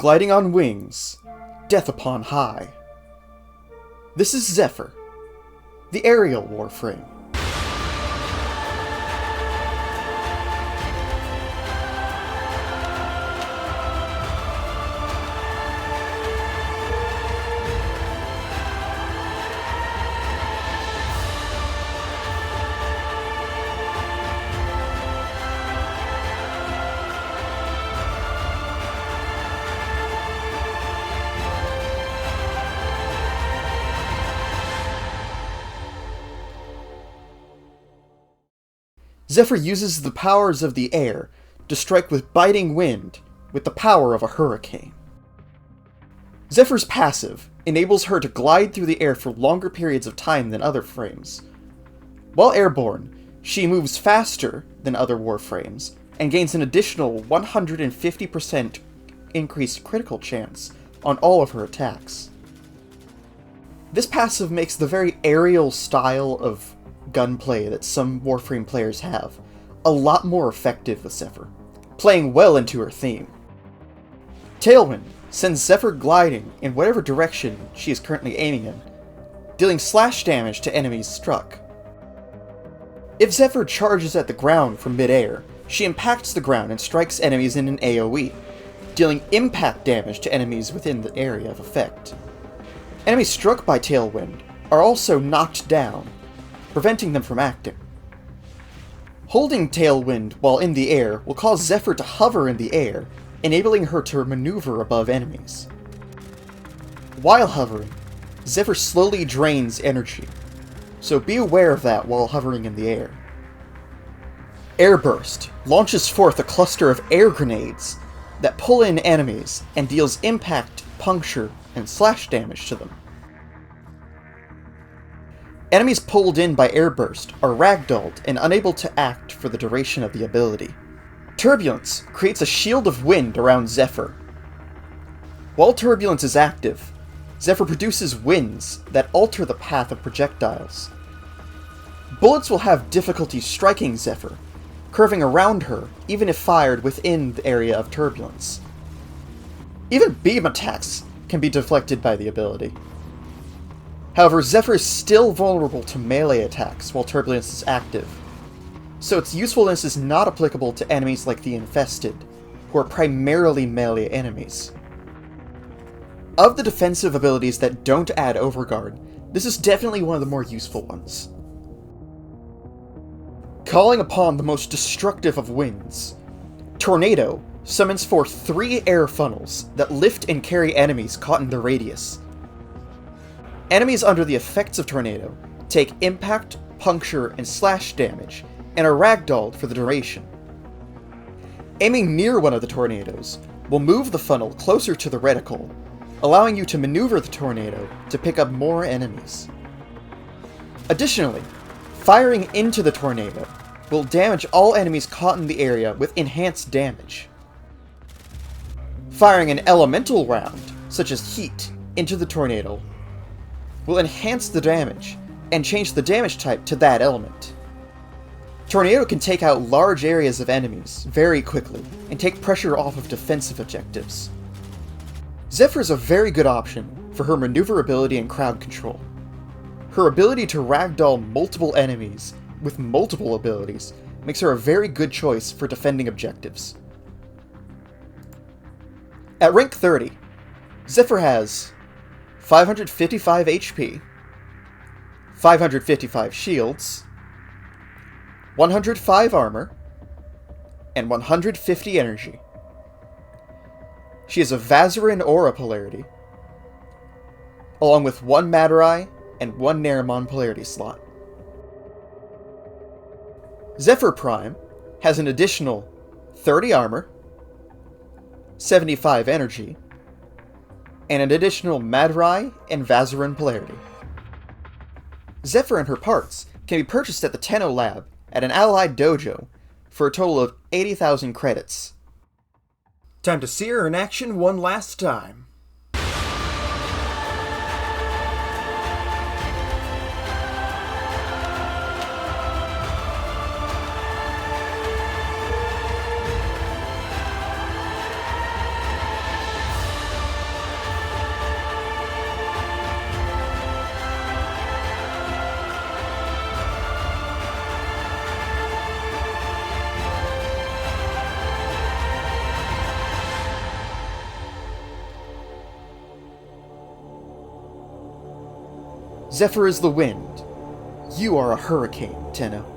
gliding on wings, death upon high. This is Zephyr, the aerial Warframe. Zephyr uses the powers of the air to strike with biting wind with the power of a hurricane. Zephyr's passive enables her to glide through the air for longer periods of time than other frames. While airborne, she moves faster than other Warframes and gains an additional 150% increased critical chance on all of her attacks. This passive makes the very aerial style of gunplay that some Warframe players have a lot more effective with Zephyr, playing well into her theme. Tailwind sends Zephyr gliding in whatever direction she is currently aiming in, dealing slash damage to enemies struck. If Zephyr charges at the ground from mid-air, she impacts the ground and strikes enemies in an AoE, dealing impact damage to enemies within the area of effect. Enemies struck by Tailwind are also knocked down, preventing them from acting. Holding Tailwind while in the air will cause Zephyr to hover in the air, enabling her to maneuver above enemies. While hovering, Zephyr slowly drains energy, so be aware of that while hovering in the air. Airburst launches forth a cluster of air grenades that pull in enemies and deals impact, puncture, and slash damage to them. Enemies pulled in by Airburst are ragdolled and unable to act for the duration of the ability. Turbulence creates a shield of wind around Zephyr. While Turbulence is active, Zephyr produces winds that alter the path of projectiles. Bullets will have difficulty striking Zephyr, curving around her even if fired within the area of Turbulence. Even beam attacks can be deflected by the ability. However, Zephyr is still vulnerable to melee attacks while Turbulence is active, so its usefulness is not applicable to enemies like the Infested, who are primarily melee enemies. Of the defensive abilities that don't add Overguard, this is definitely one of the more useful ones. Calling upon the most destructive of winds, Tornado summons forth 3 air funnels that lift and carry enemies caught in their radius. Enemies under the effects of Tornado take impact, puncture, and slash damage, and are ragdolled for the duration. Aiming near one of the tornadoes will move the funnel closer to the reticle, allowing you to maneuver the tornado to pick up more enemies. Additionally, firing into the tornado will damage all enemies caught in the area with enhanced damage. Firing an elemental round, such as Heat, into the tornado will enhance the damage and change the damage type to that element. Tornado can take out large areas of enemies very quickly and take pressure off of defensive objectives. Zephyr is a very good option for her maneuverability and crowd control. Her ability to ragdoll multiple enemies with multiple abilities makes her a very good choice for defending objectives. At rank 30, Zephyr has 555 HP, 555 shields, 105 armor, and 150 energy. She has a Vazarin Aura polarity, along with 1 Madurai and 1 Naramon polarity slot. Zephyr Prime has an additional 30 armor, 75 energy, and an additional Madurai and Vazarin polarity. Zephyr and her parts can be purchased at the Tenno Lab at an allied dojo for a total of 80,000 credits. Time to see her in action one last time. Zephyr is the wind. You are a hurricane, Tenno.